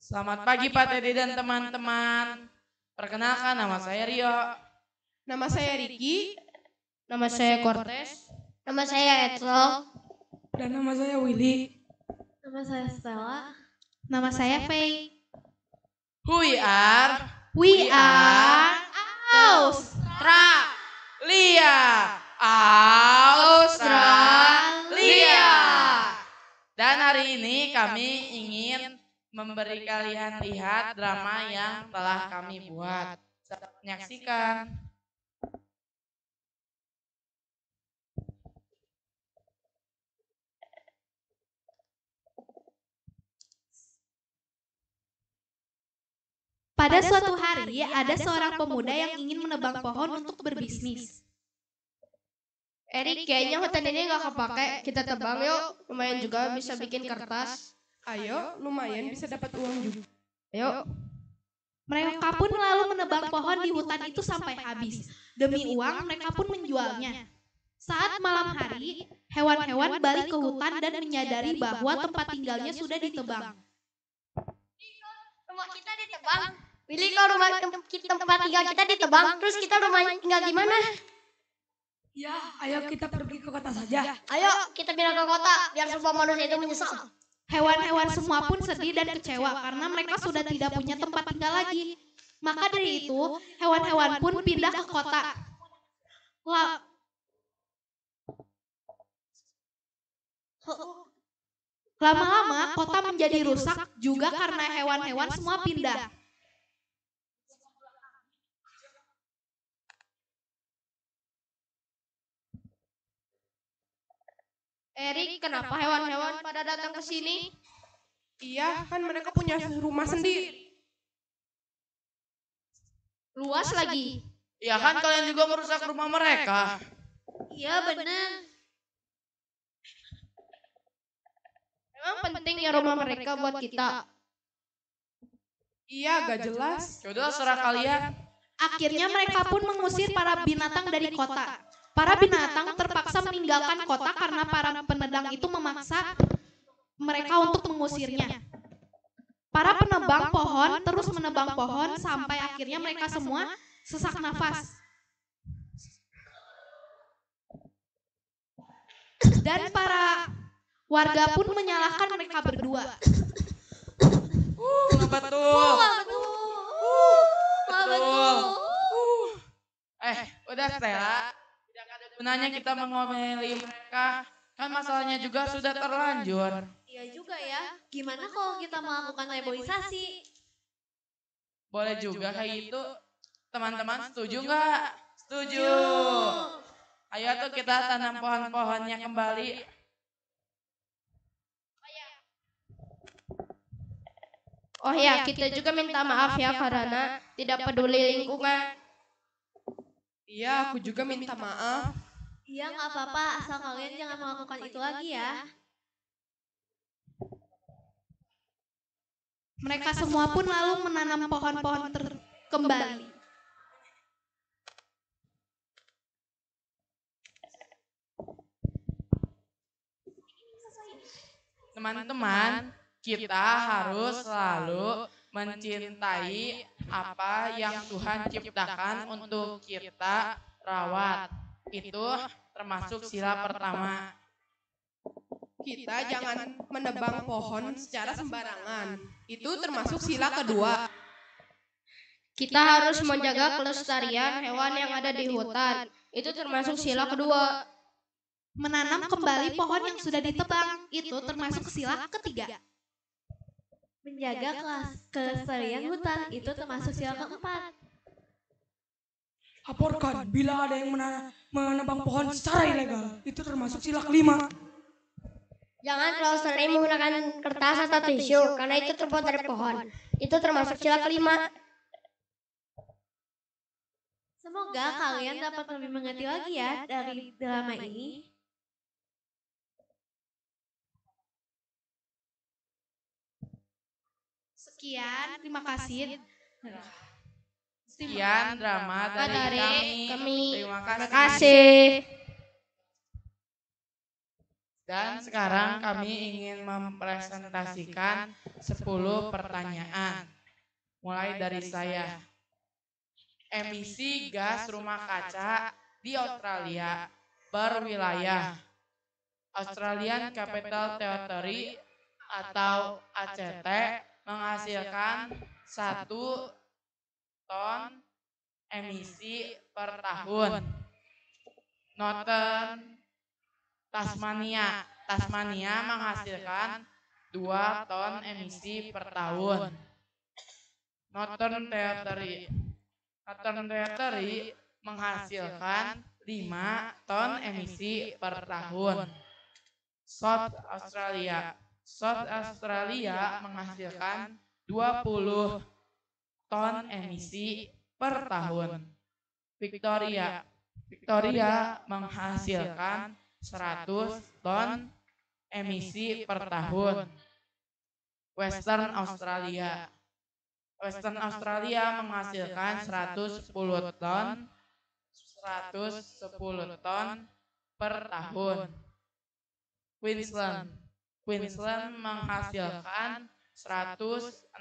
Selamat pagi Pak Teddy dan teman-teman. Perkenalkan nama saya Rio. Nama saya Riki. Nama saya Cortez. Nama saya Etlo. Dan nama saya Willy. Nama saya Stella. Nama saya Faye. Who we are? We are Australia. Australia. Dan hari ini kami ingin memberi kalian lihat drama yang telah kami buat. Menyaksikan. Pada suatu hari, ada seorang pemuda yang ingin menebang pohon untuk berbisnis. Erik, kayaknya hutan ini nggak kepake. Kita tebang yuk. Lumayan juga bisa bikin kertas. Ayo, lumayan bisa dapat uang juga. Ayo. Mereka pun lalu menebang pohon di hutan itu sampai habis. Demi uang, mereka pun menjualnya. Saat malam hari, hewan-hewan balik ke hutan dan menyadari bahwa tempat tinggalnya sudah ditebang. Rumah kita ditebang. Willy, kalau tempat tinggal kita ditebang, terus kita rumah tinggal di mana? Ya, ayo kita pergi ke kota saja. Ayo, kita pindah ke kota biar semua manusia itu menyesal. Hewan-hewan semua pun sedih dan kecewa karena mereka sudah tidak punya tempat tinggal lagi. Maka dari itu, hewan-hewan pun pindah ke kota. Lama-lama, kota menjadi rusak juga karena hewan-hewan semua pindah. Erik, kenapa hewan-hewan pada datang ke sini? Iya, kan mereka punya rumah sendiri. Luas lagi. Ya kan kalian juga merusak rumah mereka. Iya, benar. Emang penting ya rumah mereka buat kita? Iya, gak jelas. Yaudah serah kalian. Akhirnya mereka pun mengusir para binatang dari kota. Para binatang terpaksa meninggalkan kota karena para penedang itu memaksa mereka untuk mengusirnya. Para penebang pohon terus menebang pohon sampai akhirnya mereka semua sesak nafas. Dan para warga pun menyalahkan mereka berdua. Betul. Betul. Udah Stella. Tidak ada gunanya kita mengomeli mereka. Kan masalahnya juga sudah terlanjur. Iya juga ya. Gimana kalau kita melakukan reboisasi? Boleh juga kayak gitu. Teman-teman setuju nggak? Setuju. Ayo tuh kita tanam pohon-pohonnya kembali. Oh ya, kita juga minta maaf ya karena tidak peduli lingkungan. Iya, aku juga minta maaf. Iya, nggak apa-apa, asal kalian jangan melakukan itu lagi ya. Mereka semua pun lalu menanam pohon-pohon kembali. Teman-teman, kita harus selalu mencintai apa yang Tuhan ciptakan untuk kita rawat. Itu termasuk sila pertama. Kita jangan menebang pohon secara sembarangan. Itu termasuk sila kedua. Kita harus menjaga kelestarian hewan yang ada di hutan. Itu termasuk sila kedua. Menanam kembali pohon yang sudah ditebang, itu termasuk sila ketiga. Menjaga kelestarian hutan, itu termasuk sila keempat. Laporkan bila ada yang menebang pohon secara ilegal. Itu termasuk sila kelima. Jangan terlalu sering menggunakan kertas atau tisu, karena itu terbuat dari pohon. Itu termasuk sila kelima. Semoga kalian dapat lebih mengerti lagi ya dari drama ini. Sekian, terima kasih. Sekian drama dari kami. Terima kasih. Terima kasih. Dan sekarang kami ingin mempresentasikan 10 pertanyaan. Mulai dari saya. Emisi gas rumah kaca di Australia per wilayah. Australian Capital Territory atau ACT menghasilkan 1 ton emisi per tahun. Northern Tasmania menghasilkan 2 ton emisi per tahun. Northern Territory menghasilkan 5 ton emisi per tahun. South Australia menghasilkan 20 ton emisi per tahun. Victoria menghasilkan 100 ton emisi per tahun. Western Australia menghasilkan 110 ton per tahun. Queensland menghasilkan 160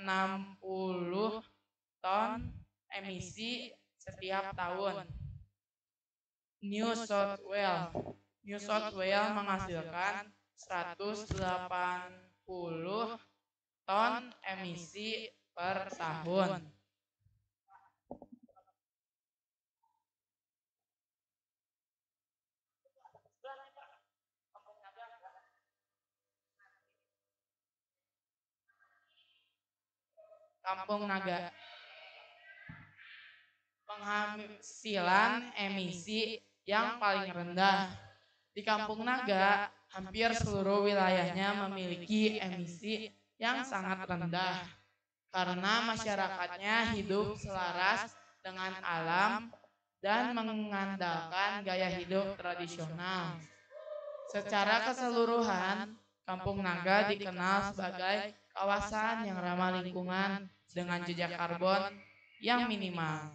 ton emisi setiap tahun. New South Wales menghasilkan 180 ton emisi per tahun. Kampung Naga. Penghasilan emisi yang paling rendah. Di Kampung Naga, hampir seluruh wilayahnya memiliki emisi yang sangat rendah. Karena masyarakatnya hidup selaras dengan alam dan mengandalkan gaya hidup tradisional. Secara keseluruhan, Kampung Naga dikenal sebagai kawasan yang ramah lingkungan dengan jejak karbon yang minimal.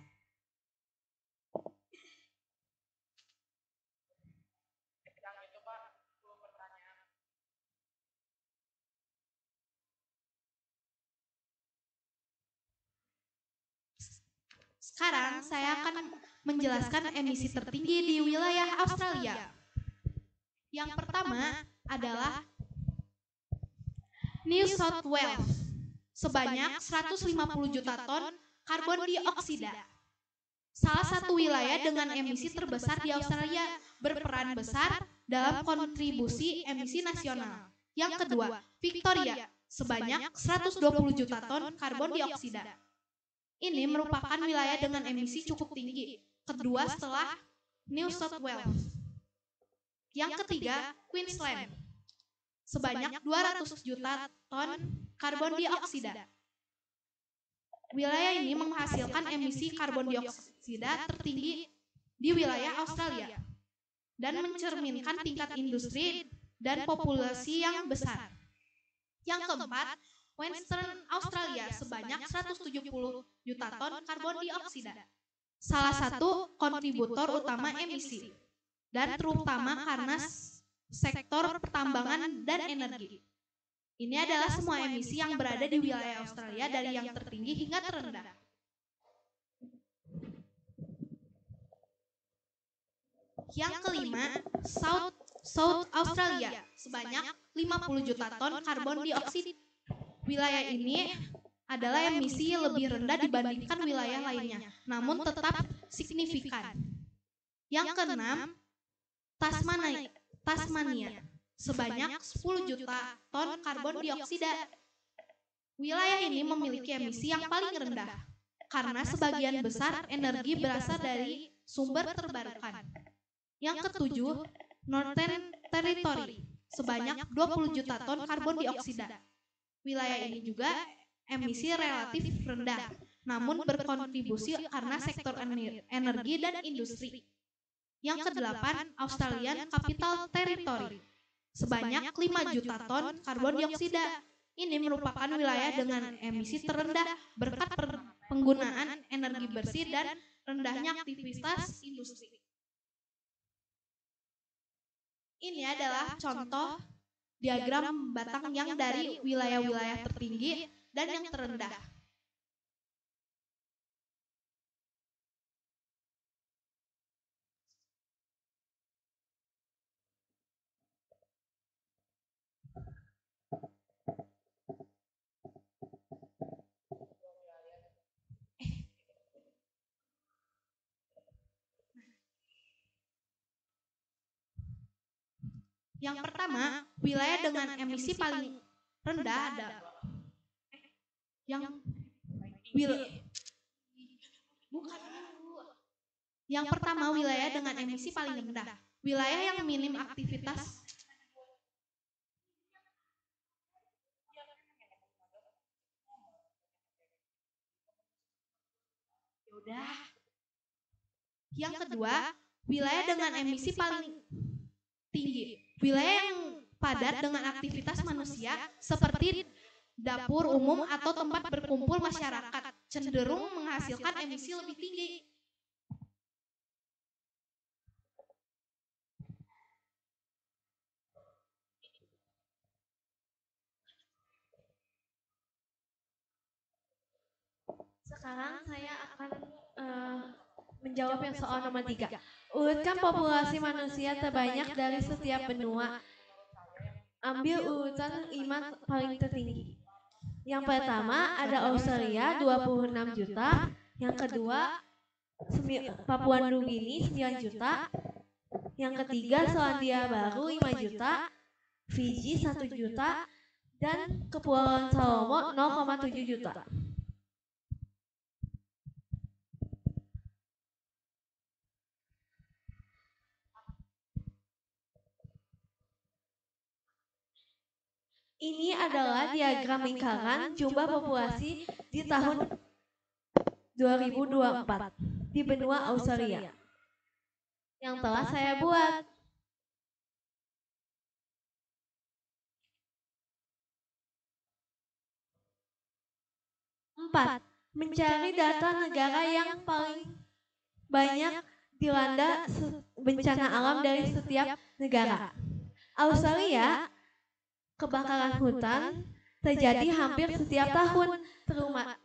Sekarang saya akan menjelaskan emisi tertinggi di wilayah Australia. Yang pertama adalah New South Wales, sebanyak 150 juta ton karbon dioksida. Salah satu wilayah dengan emisi terbesar di Australia, berperan besar dalam kontribusi emisi nasional. Yang kedua, Victoria, sebanyak 120 juta ton karbon dioksida. Ini merupakan wilayah dengan emisi cukup tinggi, kedua setelah New South Wales. Yang ketiga, Queensland, sebanyak 200 juta ton karbon dioksida. Wilayah ini menghasilkan emisi karbon dioksida tertinggi di wilayah Australia dan mencerminkan tingkat industri dan populasi yang besar. Yang keempat, Western Australia sebanyak 170 juta ton karbon dioksida. Salah satu kontributor utama emisi dan terutama karena sektor pertambangan dan energi. Ini adalah semua emisi yang berada di wilayah Australia dari yang tertinggi hingga terendah. Yang kelima, South Australia sebanyak 50 juta ton karbon dioksida. Wilayah ini adalah emisi lebih rendah dibandingkan wilayah lainnya, namun tetap signifikan. Yang keenam, Tasmania, sebanyak 10 juta ton karbon dioksida. Wilayah ini memiliki emisi yang paling rendah, karena sebagian besar energi berasal dari sumber terbarukan. Yang ketujuh, Northern Territory, sebanyak 20 juta ton karbon dioksida. Wilayah ini juga emisi relatif rendah, namun berkontribusi karena sektor energi dan industri. Yang kedelapan, Australian Capital Territory, sebanyak 5 juta ton karbon dioksida. Ini merupakan wilayah dengan emisi terendah berkat penggunaan energi bersih dan rendahnya aktivitas industri. Ini adalah contoh diagram batang yang dari wilayah-wilayah tertinggi dan yang terendah. Yang pertama, wilayah dengan emisi paling rendah ada Yang pertama, wilayah dengan emisi paling rendah. Wilayah yang minim aktivitas Yang kedua, wilayah dengan emisi paling tinggi. Wilayah yang padat dengan aktivitas manusia seperti dapur umum atau tempat berkumpul masyarakat cenderung menghasilkan emisi lebih tinggi. Sekarang saya akan menjawab yang soal nomor 3. Urutkan populasi manusia terbanyak dari setiap benua. Ambil urutan 5 paling tertinggi. Yang pertama ada Australia 26 juta. Yang kedua Papua Nugini 9 juta. Yang ketiga Selandia Baru 5 juta. Fiji 1 juta. Dan Kepulauan Salomo 0,7 juta. Ini adalah diagram lingkaran jumlah populasi di tahun 2024 di benua Australia yang telah saya buat. 4. Mencari data negara yang paling banyak dilanda bencana alam dari setiap negara. Australia, kebakaran hutan terjadi hampir setiap tahun,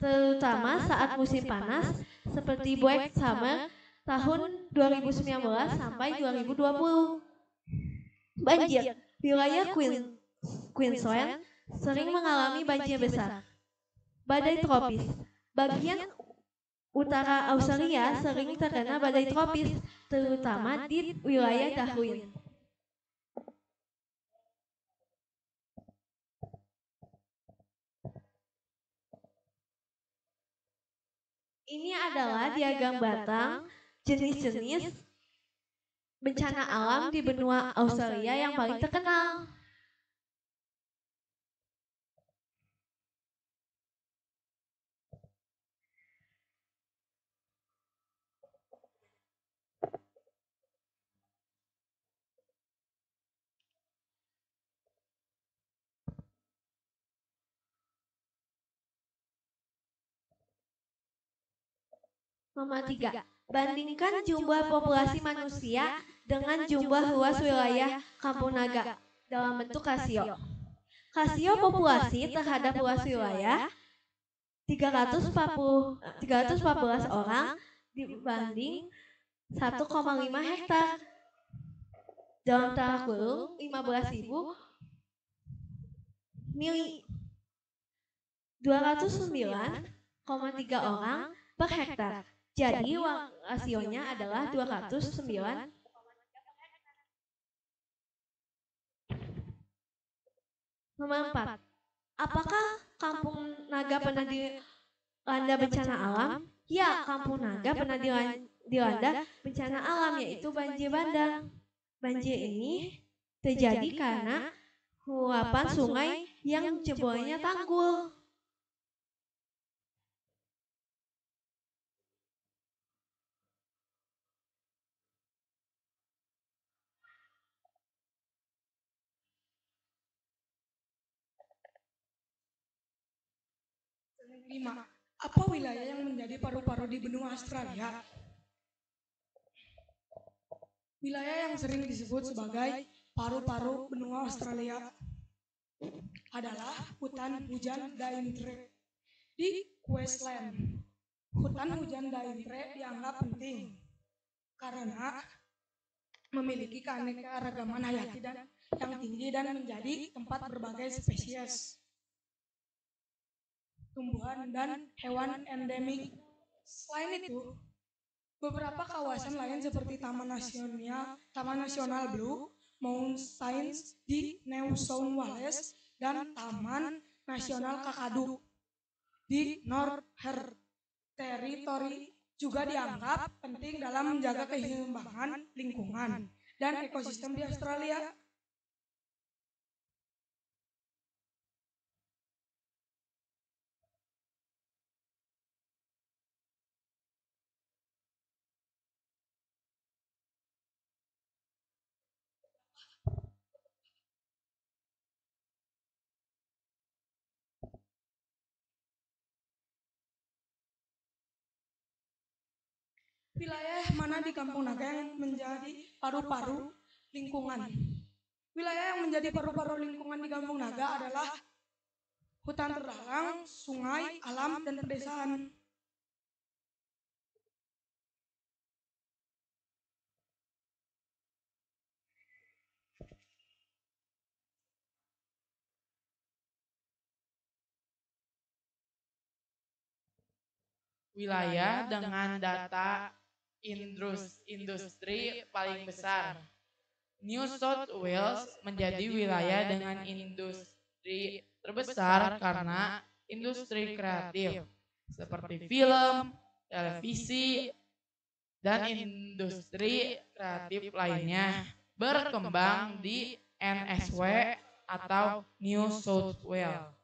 terutama saat musim panas seperti Black Summer tahun 2019 sampai 2020. Banjir, wilayah Queensland sering mengalami banjir besar. Badai tropis, bagian utara Australia sering terkena badai tropis, terutama di wilayah Darwin. Ini adalah diagram batang jenis-jenis bencana alam di benua Australia yang paling terkenal. Nomor 3. Bandingkan jumlah populasi manusia dengan jumlah luas wilayah Kampung Naga dalam bentuk rasio. Rasio populasi terhadap luas wilayah 314 orang dibanding 1,5 hektar. Dalam tengah kurung 15.000 mili 209,3 orang per hektar. Jadi rasionya adalah 209. Nomor 4. Apakah Kampung Naga pernah dilanda bencana alam? Ya, Kampung Naga pernah dilanda bencana alam, yaitu banjir bandang. Banjir ini terjadi karena luapan sungai yang jebolnya tanggul. Lima, apa wilayah yang menjadi paru-paru di benua Australia? Wilayah yang sering disebut sebagai paru-paru benua Australia adalah hutan hujan Daintree di Queensland. Hutan hujan Daintree dianggap penting karena memiliki keanekaragaman hayati yang tinggi dan menjadi tempat berbagai spesies tumbuhan dan hewan endemik. Selain itu, beberapa kawasan lain seperti Taman Nasional Blue Mountains di New South Wales dan Taman Nasional Kakadu di Northern Territory juga dianggap penting dalam menjaga keseimbangan lingkungan dan ekosistem di Australia. Wilayah mana di Kampung Naga yang menjadi paru-paru lingkungan? Wilayah yang menjadi paru-paru lingkungan di Kampung Naga adalah hutan terlarang, sungai, alam, dan pedesaan. Wilayah dengan data industri paling besar. New South Wales menjadi wilayah dengan industri terbesar karena industri kreatif seperti film, televisi, dan industri kreatif lainnya berkembang di NSW atau New South Wales.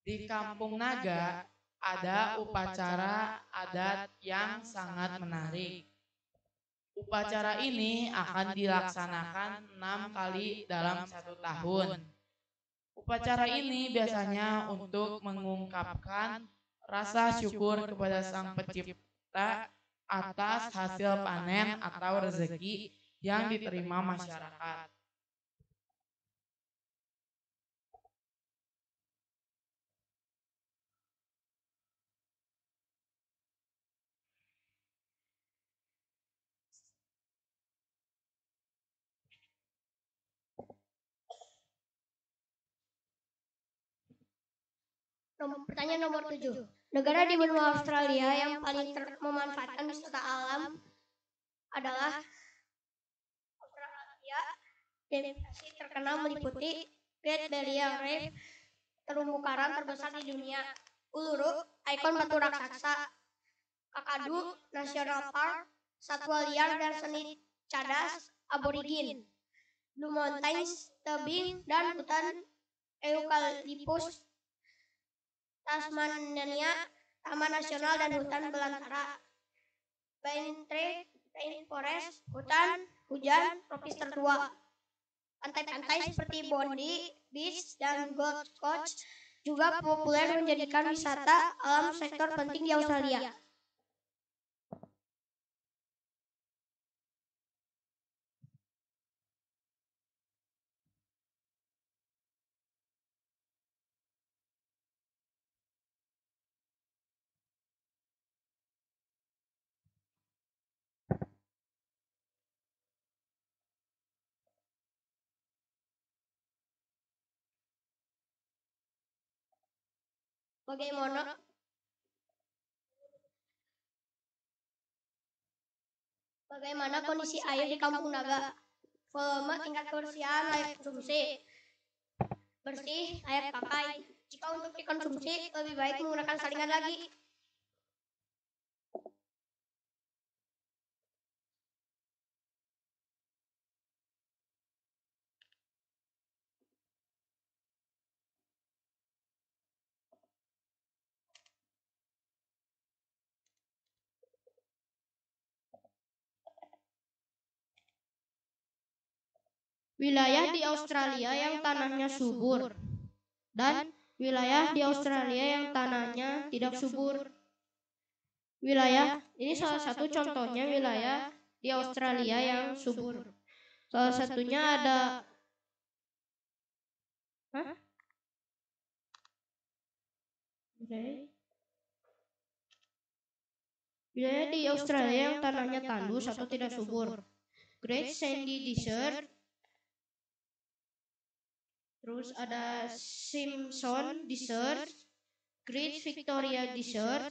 Di Kampung Naga ada upacara adat yang sangat menarik. Upacara ini akan dilaksanakan 6 kali dalam 1 tahun. Upacara ini biasanya untuk mengungkapkan rasa syukur kepada Sang Pencipta atas hasil panen atau rezeki yang diterima masyarakat. Pertanyaan nomor 7. Negara di benua Australia yang paling memanfaatkan wisata alam adalah Australia. Destinasi terkenal meliputi Great Barrier Reef, terumbu karang terbesar di dunia, Uluru, ikon batu raksasa, Kakadu National Park, satwa liar dan seni cadas aborigin, Blue Mountains, tebing dan hutan eukaliptus, Tasmania, Taman Nasional dan Hutan Belantara, Daintree Rainforest, hutan hujan tropis tertua. Pantai-pantai seperti Bondi Beach dan Gold Coast juga populer menjadikan wisata alam sektor penting di Australia. Bagaimana kondisi air di Kampung Naga? Volume, tingkat kebersihan, layak konsumsi. Bersih, layak pakai. Jika untuk dikonsumsi, lebih baik menggunakan saringan lagi. wilayah di Australia yang tanahnya subur, dan wilayah di Australia yang tanahnya tidak subur. Wilayah ini salah satu contohnya wilayah di Australia yang subur. Salah satunya ada wilayah di Australia yang tanahnya tandus atau tidak subur. Great Sandy Desert. Terus ada Simpson Desert, Great Victoria Desert,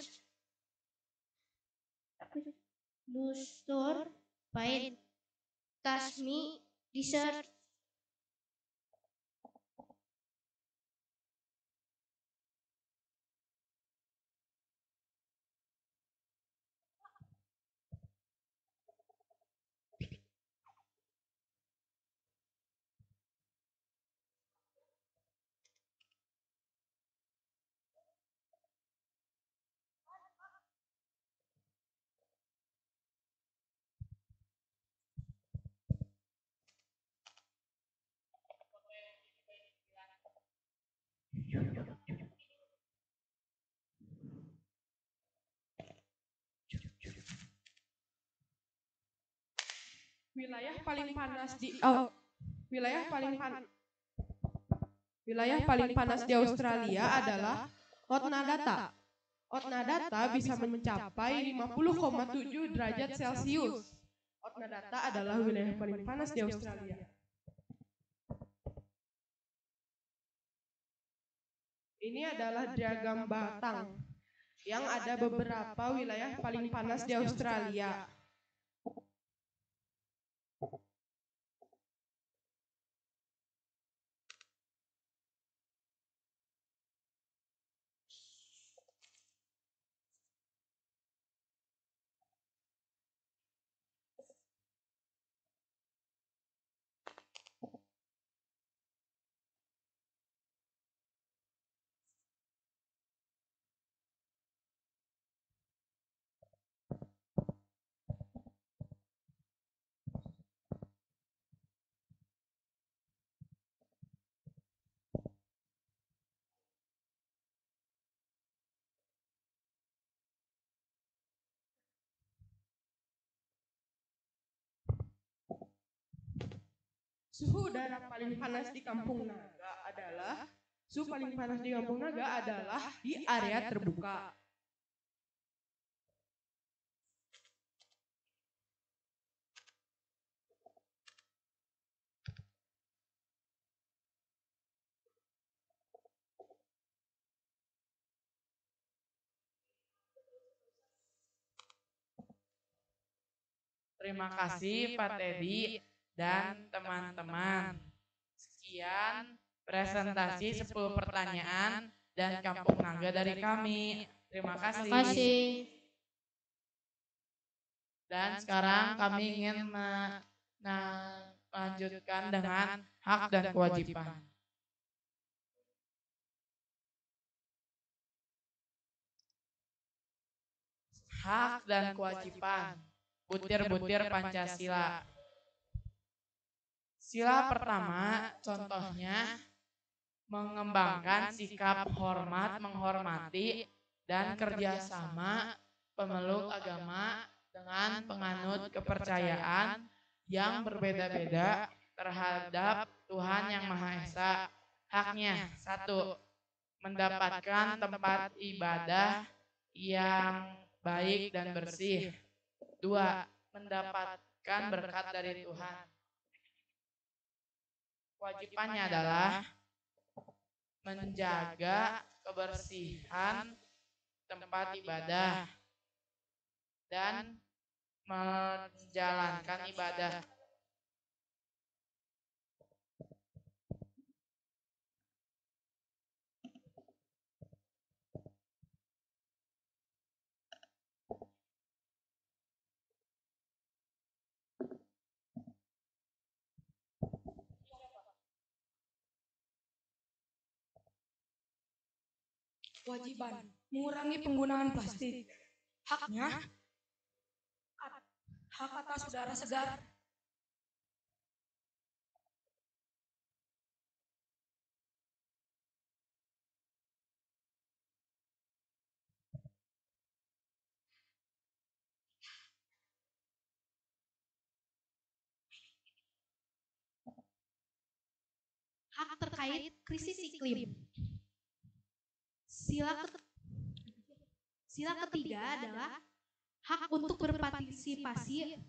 Lustor Pine, Tasmi Desert. Wilayah paling panas di wilayah paling panas di Australia adalah Otnadata. Otnadata bisa mencapai 50,7 derajat Celcius. Otnadata adalah wilayah paling panas di Australia. Ini adalah diagram batang yang ada beberapa wilayah paling panas di Australia. Suhu udara paling panas di Kampung Naga adalah di area terbuka. Terima kasih Pak Teddy dan teman-teman. Sekian presentasi 10 pertanyaan dan Kampung Naga dari kami. Terima kasih. Dan sekarang kami ingin melanjutkan dengan hak dan kewajiban. Hak dan kewajiban. Butir-butir Pancasila. Sila pertama contohnya mengembangkan sikap hormat, menghormati, dan kerjasama pemeluk agama dengan penganut kepercayaan yang berbeda-beda terhadap Tuhan Yang Maha Esa. Haknya, 1. Mendapatkan tempat ibadah yang baik dan bersih. 2. Mendapatkan berkat dari Tuhan. Kewajibannya adalah menjaga kebersihan tempat ibadah dan menjalankan ibadah. Kewajiban mengurangi penggunaan plastik. Haknya hak atas udara segar. terkait krisis iklim. Sila ketiga adalah hak untuk berpartisipasi.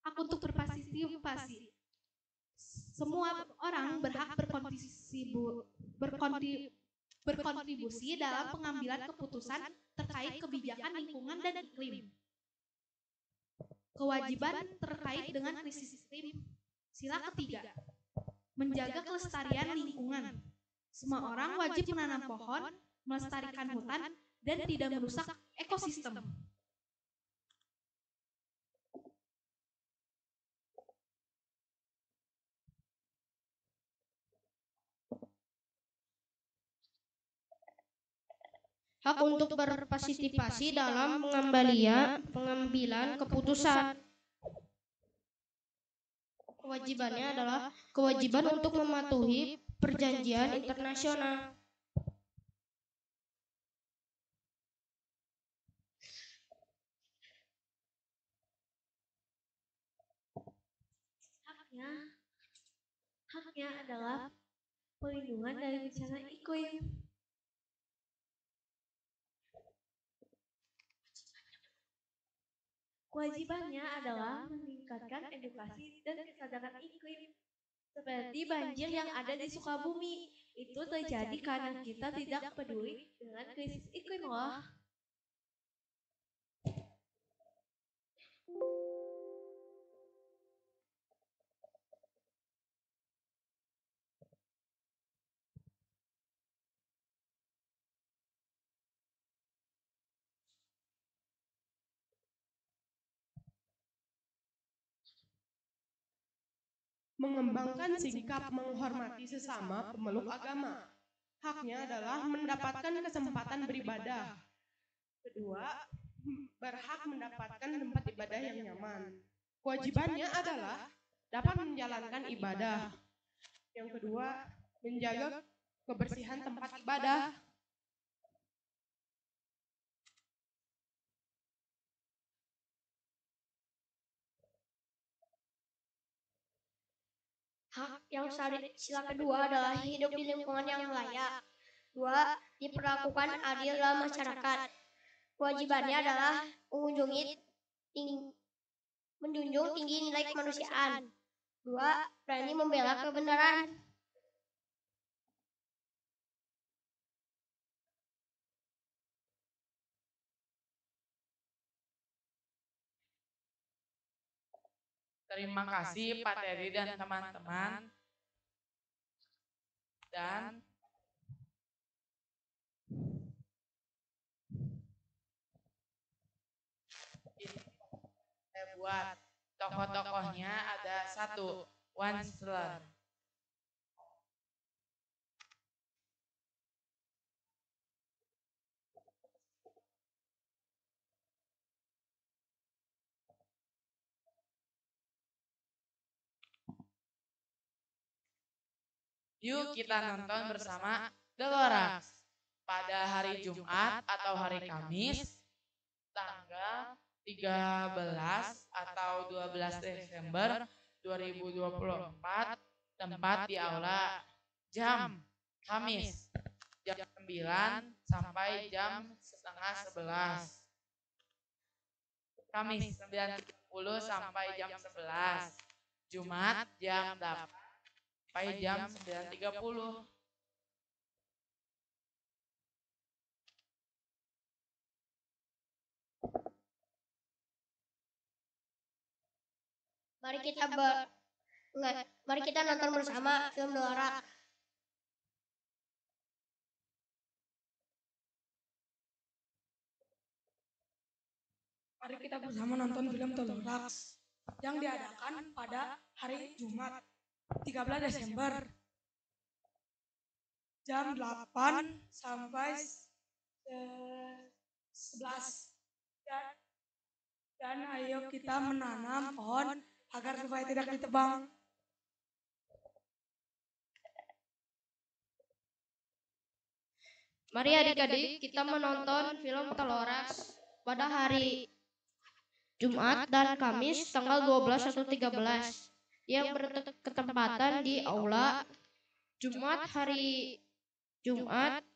Hak untuk berpartisipasi. Semua orang berhak berkontribusi dalam pengambilan keputusan terkait kebijakan lingkungan dan iklim. Kewajiban terkait dengan krisis iklim. Sila ketiga, menjaga kelestarian lingkungan. Semua orang wajib menanam pohon, melestarikan hutan, dan tidak merusak ekosistem. Hak untuk berpartisipasi dalam pengambilan keputusan. Kewajibannya adalah kewajiban untuk mematuhi perjanjian internasional. Haknya adalah perlindungan dari bencana iklim. Kewajibannya adalah meningkatkan edukasi dan kesadaran iklim. Seperti banjir yang ada di Sukabumi, itu terjadi karena kita tidak peduli dengan krisis iklim loh. Mengembangkan sikap menghormati sesama pemeluk agama. Haknya adalah mendapatkan kesempatan beribadah. Kedua, berhak mendapatkan tempat ibadah yang nyaman. Kewajibannya adalah dapat menjalankan ibadah. Yang kedua, menjaga kebersihan tempat ibadah. Hak yang sila kedua adalah hidup di lingkungan yang layak. 2. Diperlakukan adil dalam masyarakat. Kewajibannya adalah menjunjung tinggi nilai kemanusiaan. 2. Berani membela kebenaran. Terima kasih Pak Teddy dan teman-teman. Dan ini saya buat tokoh-tokohnya ada 1, Wansler. Yuk kita nonton bersama The Lorax pada hari Jumat atau hari Kamis tanggal 13 atau 12 Desember 2024, tempat di Aula, jam Kamis jam 9 sampai jam setengah 11. Kamis 9.30 sampai jam 11. Jumat jam 8 sampai jam 9.30. Mari kita nonton bersama film The Lorax. Mari kita bersama nonton film The Lorax yang diadakan pada hari Jumat 13 Desember jam 8 sampai 11. Dan ayo kita menanam pohon agar supaya tidak ditebang. Mari adik-adik kita menonton film The Lorax pada hari Jumat dan Kamis tanggal 12 atau 13 yang bertepatan di Aula Jumat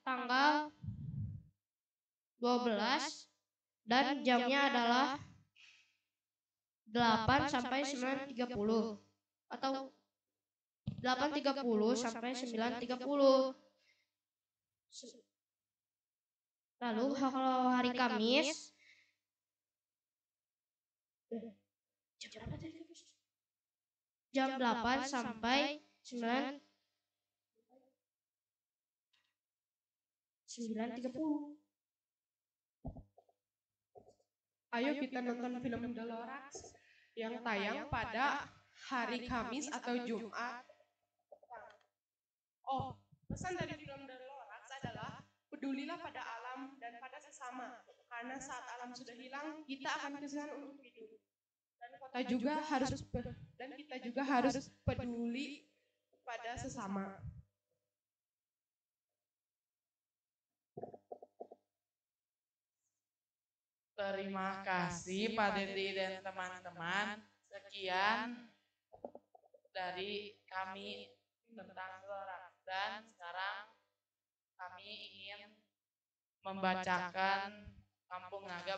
tanggal 12 dan jamnya adalah 8 sampai 9.30 atau 8.30 sampai 9.30. Lalu kalau hari Kamis jam 8 sampai 9.30. Ayo kita nonton film Delorax yang tayang pada hari Kamis atau Jumat. Oh, pesan dari film Delorax adalah pedulilah pada alam dan pada sesama, karena saat alam sudah hilang, kita akan kesulitan untuk hidup. Dan kita juga harus peduli pada sesama. Terima kasih Pak Dedi dan teman-teman. Sekian dari kami tentang Delorax. Dan sekarang kami ingin membacakan Kampung Naga